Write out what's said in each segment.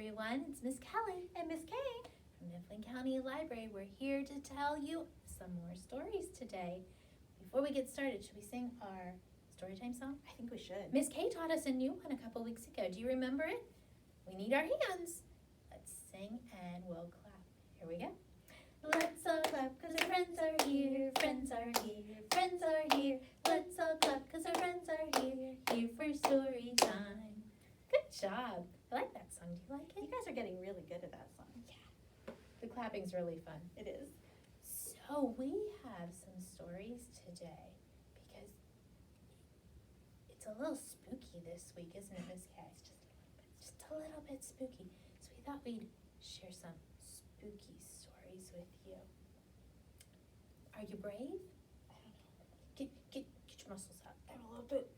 everyone. It's Miss Kelly and Miss Kay from Mifflin County Library. We're here to tell you some more stories today. Before we get started, should we sing our storytime song? I think we should. Miss Kay taught us a new one a couple weeks ago. Do you remember it? We need our hands. Let's sing and we'll clap. Here we go. Let's all clap because our friends are here, friends are here, friends are here. Let's all clap because our friends are here, here for story time. Good job. I like that song. Do you like it? You guys are getting really good at that song. Yeah. The clapping's really fun. It is. So we have some stories today because it's a little spooky this week, isn't it, Miss Kay? Just a little bit spooky. So we thought we'd share some spooky stories with you. Are you brave? I don't know. Get your muscles up. I'm a little bit.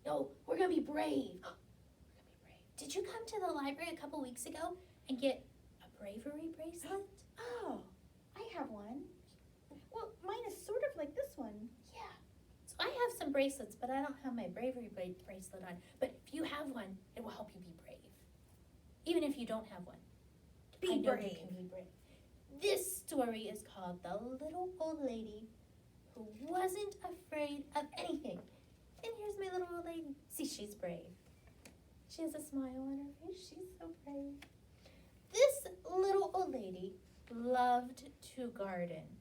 No, we're gonna be brave. We're gonna be brave. Did you come to the library a couple weeks ago and get a bravery bracelet? Oh, I have one. Well, mine is sort of like this one. Yeah. So I have some bracelets, but I don't have my bravery bracelet on. But if you have one, it will help you be brave. Even if you don't have one. I know you can be brave. This story is called The Little Old Lady Who Wasn't Afraid of Anything. And here's my little old lady. See, she's brave. She has a smile on her face. She's so brave. This little old lady loved to garden.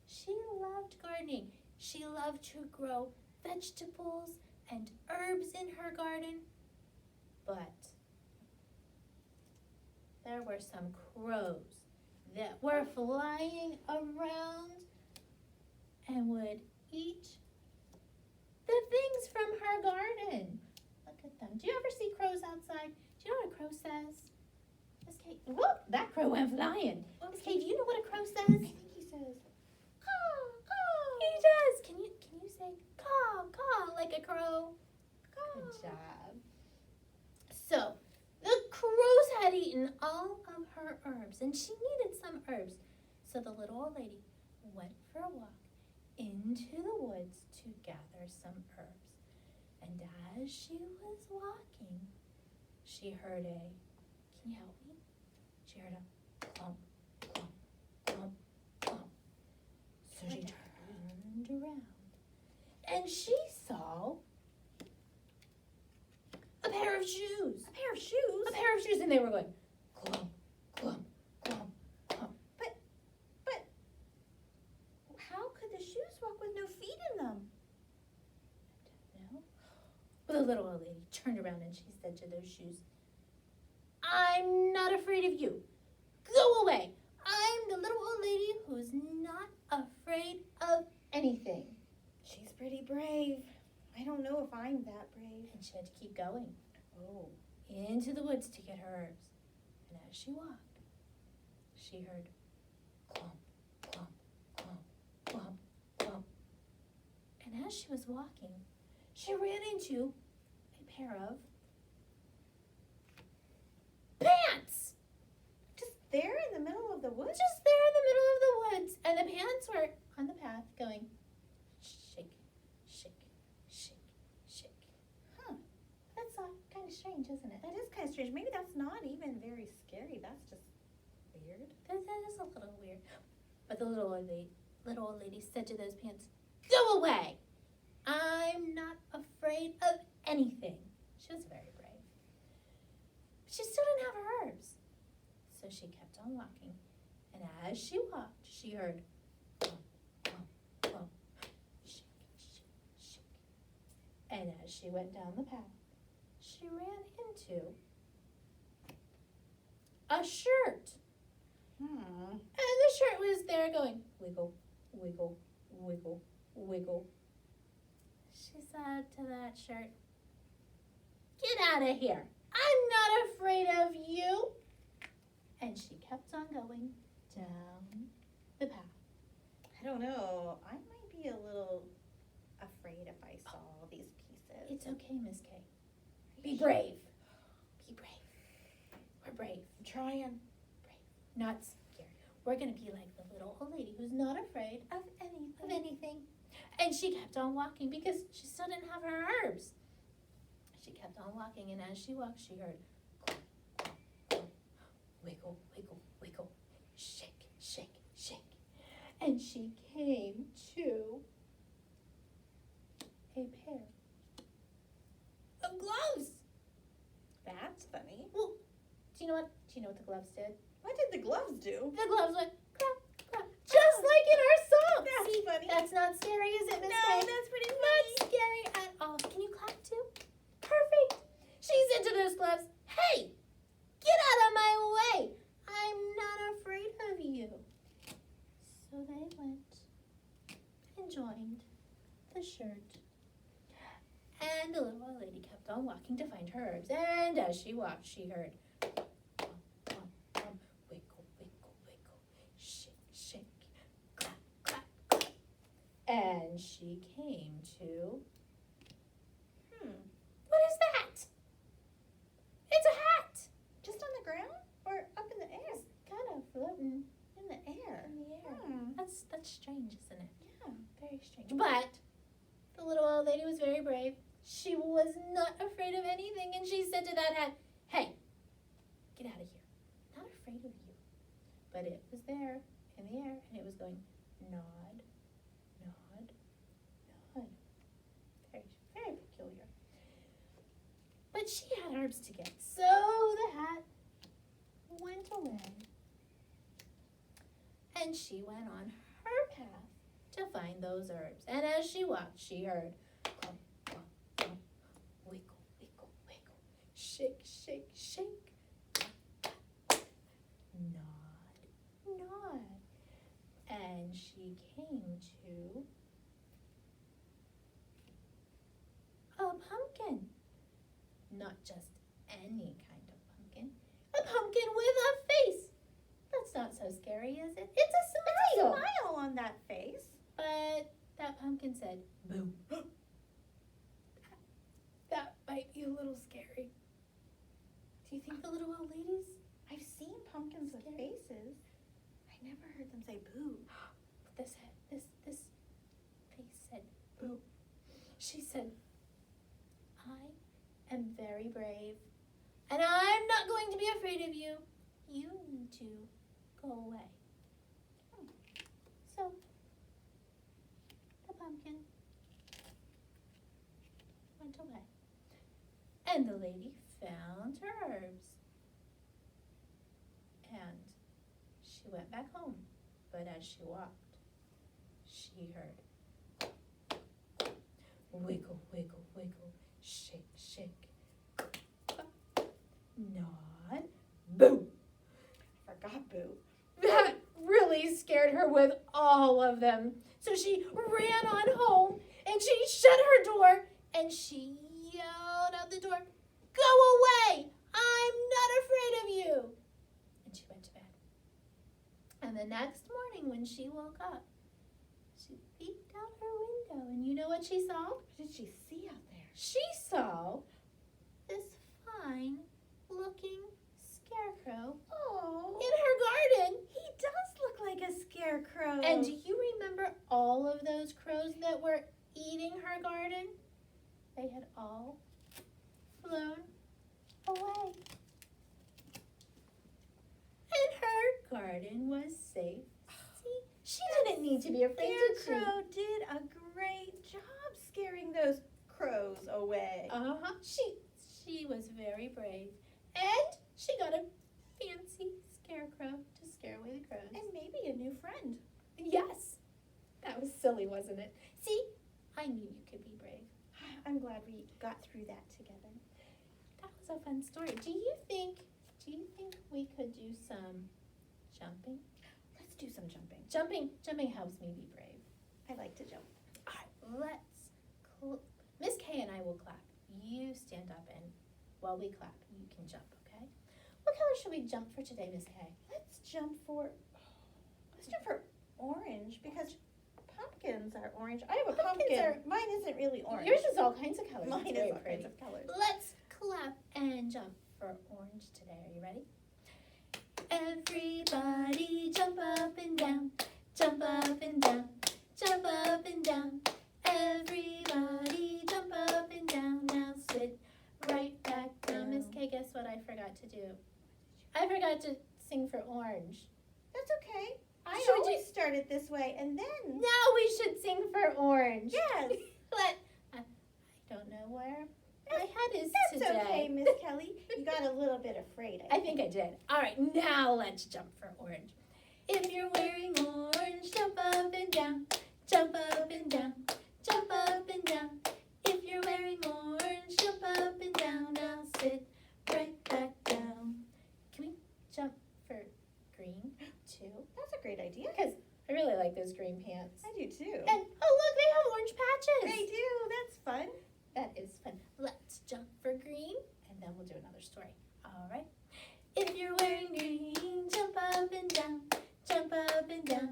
She loved gardening. She loved to grow vegetables and herbs in her garden. But there were some crows that were flying around and would eat the things from her garden. Look at them. Do you ever see crows outside? Do you know what a crow says? Miss Kate, whoop, that crow went flying. Miss Kate, do you know what a crow says? I think he says, caw, caw. He does. Can you say caw, caw like a crow? caw. Good job. So, the crows had eaten all of her herbs, and she needed some herbs. So the little old lady went for a walk into the woods to gather some herbs. And as she was walking, she heard a, can you help me? She heard a clump, clump, clump, clump. So she turned around, and she saw a pair of shoes. A pair of shoes? A pair of shoes, and they were going clump, clump, clump, clump. But how could the shoes walk with no feet in them? No. Well, the little old lady turned around and she said to those shoes, I'm not afraid of you. Go away. I'm the little old lady who's not afraid of anything. She's pretty brave. I don't know if I'm that brave. And she had to keep going. Oh. Into the woods to get her herbs. And as she walked, she heard clump, clump, clump, clump, clump. And as she was walking, she ran into a pair of pants! Just there in the middle of the woods? Just there in the middle of the woods. And the pants were on the path going shake, shake, shake, shake. Huh. That's kind of strange, isn't it? That is kind of strange. Maybe that's not even very scary. That's just weird. That is a little weird. But the little old lady said to those pants, go away! I'm not afraid of anything. She was very brave. She still didn't have her herbs. So she kept on walking. And as she walked, she heard clump, clump, clump, shake, shake, shake. And as she went down the path, she ran into a shirt. Hmm. And the shirt was there going wiggle, wiggle, wiggle, wiggle. She said to that shirt, get out of here. I'm not afraid of you. And she kept on going down the path. I don't know. I might be a little afraid if I saw these pieces. It's okay, Miss Kay. Be brave. Be brave. We're brave. I'm trying. Brave. Not scared. We're going to be like the little old lady who's not afraid of anything. And she kept on walking because she still didn't have her herbs. She kept on walking, and as she walked, she heard clump, clump, she came to a pair of gloves. That's funny. Well, do you know what the gloves did? What did the gloves do? The gloves went crap, crap, just like in our song. That's See, funny. that's not scary, is it, Miss No, Kay? that's pretty Not funny. scary at all. Can you clap too? Perfect. She said to those gloves, "Hey, get out of my way. I'm not afraid of you." So they went and joined the shirt. And the little old lady kept on walking to find her herbs. And as she walked, she heard, wiggle, wiggle, wiggle, shake, shake, clap, clap, clap. And she came to, what is that? It's a hat. Just on the ground or up in the air? It's kind of floating In the air. in the air. That's strange, isn't it? Yeah. Very strange. But the little old lady was very brave. She was not afraid of anything, and she said to that hat, "Hey, get out of here. Not afraid of you." But it was there in the air, and it was going nod, nod, nod. Very, very peculiar. But she had herbs to get, so the hat went away, and she went on her path to find those herbs. And as she walked, she heard clump, clump, clump, wiggle, wiggle, wiggle, shake, shake, shake, nod, nod. And she came to a pumpkin. Not just any kind of pumpkin. A pumpkin with a face. That's not so scary, is it? It's a smile. Smile on that face. But that pumpkin said, "Boo." That might be a little scary. Do you think the little old ladies? I've seen pumpkins with Scary. faces. I never heard them say boo. This face said, "Boo." She said, "I am very brave, and I'm not going to be afraid of you. You need to go away." So the pumpkin went away, and the lady found her herbs, and she went back home. But as she walked, she heard wiggle, wiggle, wiggle, shake, shake, nod, boo. I forgot boo. That really scared her with all of them. So she ran on home, and she shut her door, and she yelled out the door, "Go away! I'm not afraid of you!" And she went to bed. And the next morning when she woke up, she peeked out her window, and you know what she saw? What did she see out there? She saw this fine-looking scarecrow Oh, in her garden. he does look like a scarecrow. And do you remember all of those crows that were eating her garden? They had all flown away. And her garden was safe. See, she didn't need to be afraid, did she? Scarecrow did a great job scaring those crows away. Uh-huh. She was very brave. And she got a fancy scarecrow to scare away the crows. And maybe a new friend. Yes. That was silly, wasn't it? See, I knew you could be brave. I'm glad we got through that together. That was a fun story. Do you think we could do some jumping? Let's do some jumping. Jumping helps me be brave. I like to jump. All right, Miss Kay and I will clap. You stand up, and while we clap, you can jump, okay? What color should we jump for today, Miss Kay? Let's jump for orange because pumpkins are orange. I have a Pumpkins pumpkin. Mine isn't really orange. Yours is all kinds of colors. Mine It's is very all pretty. kinds of colors. Let's clap and jump for orange today. Are you ready? Everybody jump up and down, jump up and down, jump up and down. Everybody jump up and down. Now sit right back down. Miss Kay, guess what I forgot to do? I forgot to sing for orange. That's okay. I Should always start it this way, and then. Now we should sing for orange. Yes. But I don't know where my head is That's today. okay, Miss Kelly. You got a little bit afraid. I think I did. All right, now let's jump for orange. If you're wearing orange, jump up and down, jump up and down, jump up and down. If you're wearing orange, jump up and down. Now sit right back down. Can we jump for green too? That's a great idea. Because I really like those green pants. I do too. And oh look, they have orange patches. They do. That's fun. That is fun. Let's jump for green, and then we'll do another story. All right. If you're wearing green, jump up and down, jump up and down,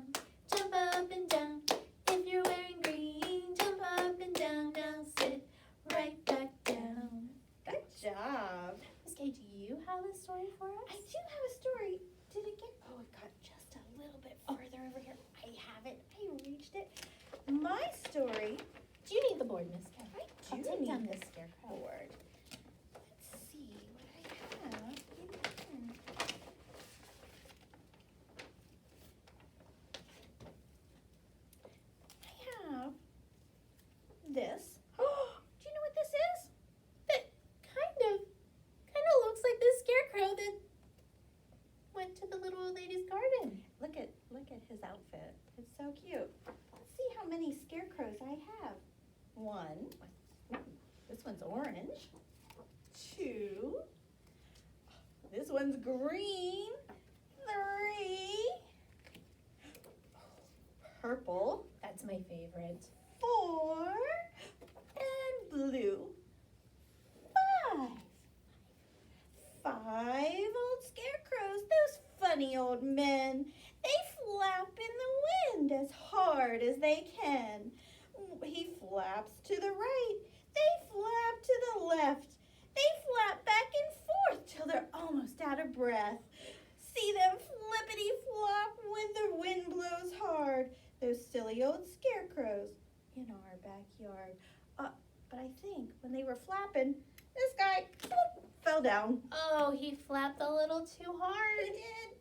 jump up and down. If you're wearing green, jump up and down. Now sit right back down. Good job. Miss Kay, do you have a story for I us? do have a story. Did it get? Oh, it got just a little bit further over here. I have it. I reached it. My story. Do you need the board, Miss Kay? I I'll do take down need this scarecrow. board. Let's see what I have in here. I have this. Do you know what this is? That kind of looks like this scarecrow that went to the little old lady's garden. Look at his outfit. It's so cute. Let's see how many scarecrows I have. 1. This one's orange. 2. This one's green. 3. Purple. That's my favorite. 4. And blue. 5. 5 old scarecrows. Those funny old men. They flap in the wind as hard as they can. He flaps to the right. They flap to the left. They flap back and forth till they're almost out of breath. See them flippity flop when the wind blows hard. Those silly old scarecrows in our backyard. But I think when they were flapping, this guy fell down. Oh, he flapped a little too He hard. did.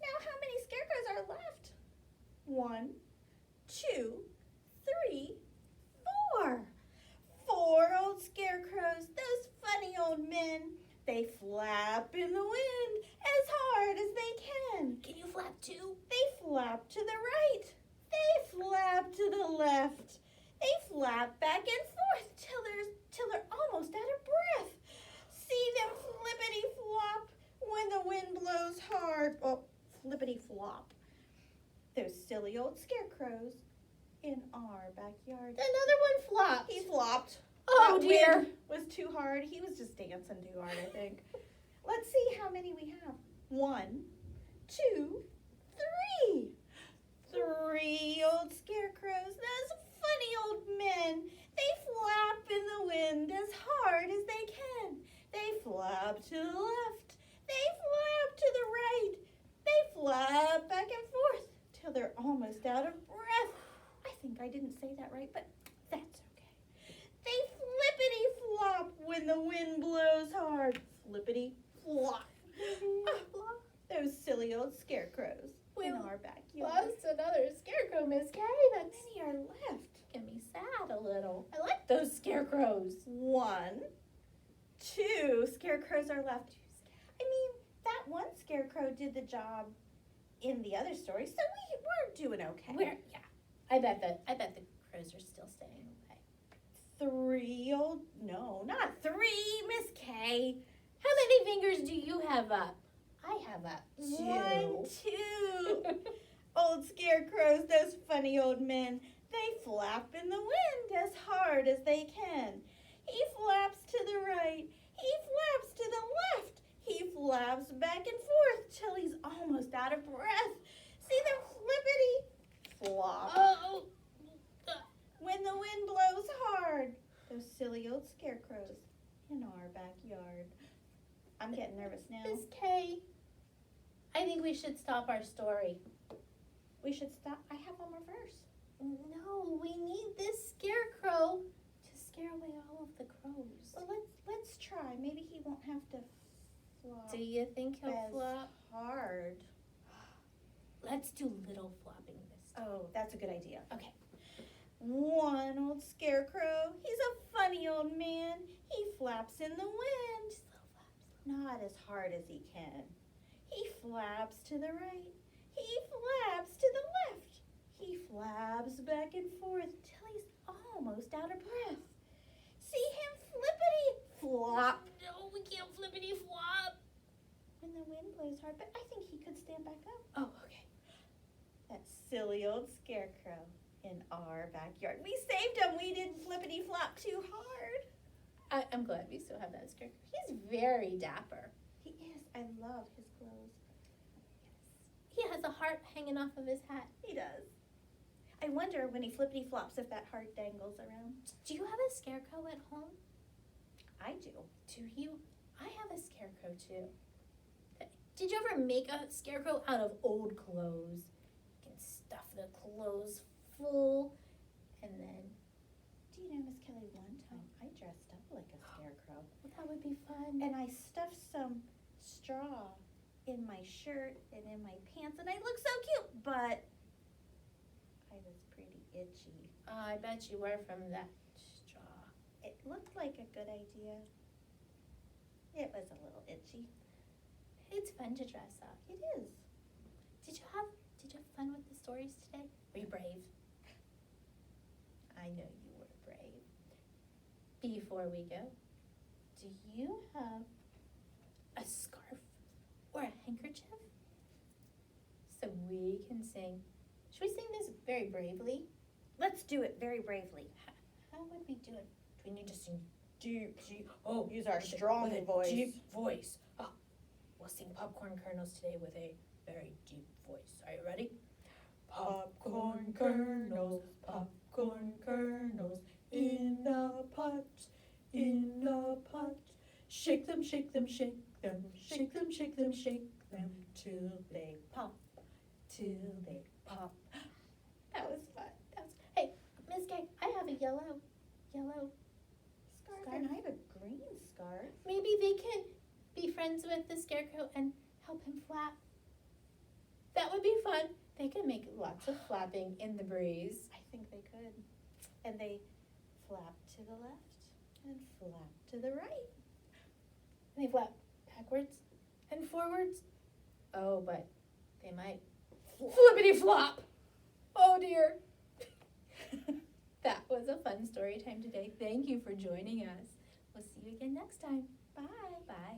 Now how many scarecrows are left? 1, 2, 3, 4. 4 old scarecrows, those funny old men. They flap in the wind as hard as they can. Can you flap too? They flap to the right. They flap to the left. They flap back and forth till they're almost out of breath. See them flippity flop when the wind blows hard. Oh, flippity flop. Those silly old scarecrows in our backyard. Another one flopped. He flopped. Oh That dear. wind was too hard. He was just dancing too hard, I think. Let's see how many we have. 1, 2, 3. 3 old scarecrows. Those funny old men. They flap in the wind as hard as they can. They flap to the left. They flap to the right. They flap back and forth till they're almost out of breath. I think I didn't say that right, but that's okay. They flippity flop when the wind blows hard. Flippity flop. Those silly old scarecrows in our backyard. Lost another scarecrow, Miss Kay. How That's many are left? making me sad a little. I like those scarecrows. 1, 2 scarecrows are left. I mean, that one scarecrow did the job in the other story, so we're doing okay. Yeah. I bet the crows are still staying away. 3 old, no, not 3, Miss Kay. How many fingers do you have up? I have up 2. 1, 2. Old scarecrows, those funny old men, they flap in the wind as hard as they can. He flaps to the right. He flaps to the left. He flaps back and forth till he's almost out of breath. See them flippity flop Oh. when the wind blows hard. Those silly old scarecrows in our backyard. I'm getting nervous now. Miss Kay, I think we should stop our story. We should stop. I have one more verse. No, we need this scarecrow to scare away all of the crows. Well, let's try. Maybe he won't have to flop Do you think he'll as flop? hard. Let's do little flopping this time. Oh, that's a good idea. Okay. One old scarecrow, he's a funny old man. He flaps in the wind. Just little flaps. Not as hard as he can. He flaps to the right. He flaps to the left. He flaps back and forth till he's almost out of breath. See him flippity flop No, we can't flippity flop. when the wind blows hard, but I think he could stand back up. Oh, okay. That silly old scarecrow in our backyard. We saved him. We didn't flippity flop too hard. I'm glad we still have that scarecrow. He's very dapper. He is. I love his clothes. He has a heart hanging off of his hat. He does. I wonder when he flippity flops if that heart dangles around. Do you have a scarecrow at home? I do. Do you? I have a scarecrow too. Did you ever make a scarecrow out of old clothes? You can stuff the clothes full and then, Do you know, Miss Kelly, one time I dressed up like a scarecrow. well, that would be fun. And I stuffed some straw in my shirt and in my pants, and I looked so cute, but I was pretty itchy. I bet you were from that straw. It looked like a good idea. It was a little itchy. It's fun to dress up. It is. Did you have fun with the stories today? Were you brave? I know you were brave. Before we go, do you have a scarf or a handkerchief? So we can sing. Should we sing this very bravely? Let's do it very bravely. How would we do it? Do we need to sing deep? Oh, use our with a- strong with a voice. Deep voice. Oh, we'll sing popcorn kernels today with a very deep voice. Are you ready? Popcorn kernels, popcorn kernels, in a pot, in a pot. Shake them, shake them, shake them, shake them, shake them, shake them, till they pop, till they pop. That was fun. Hey, Miss Gay, I have a yellow Scarf, and I have a green scarf. Maybe they can be friends with the scarecrow and help him flap. That would be fun. They can make lots of flapping in the breeze. I think they could. And they flap to the left and flap to the right. And they flap backwards and forwards. Oh, but they might flippity flop. Oh dear. That was a fun story time today. Thank you for joining us. We'll see you again next time. Bye. Bye.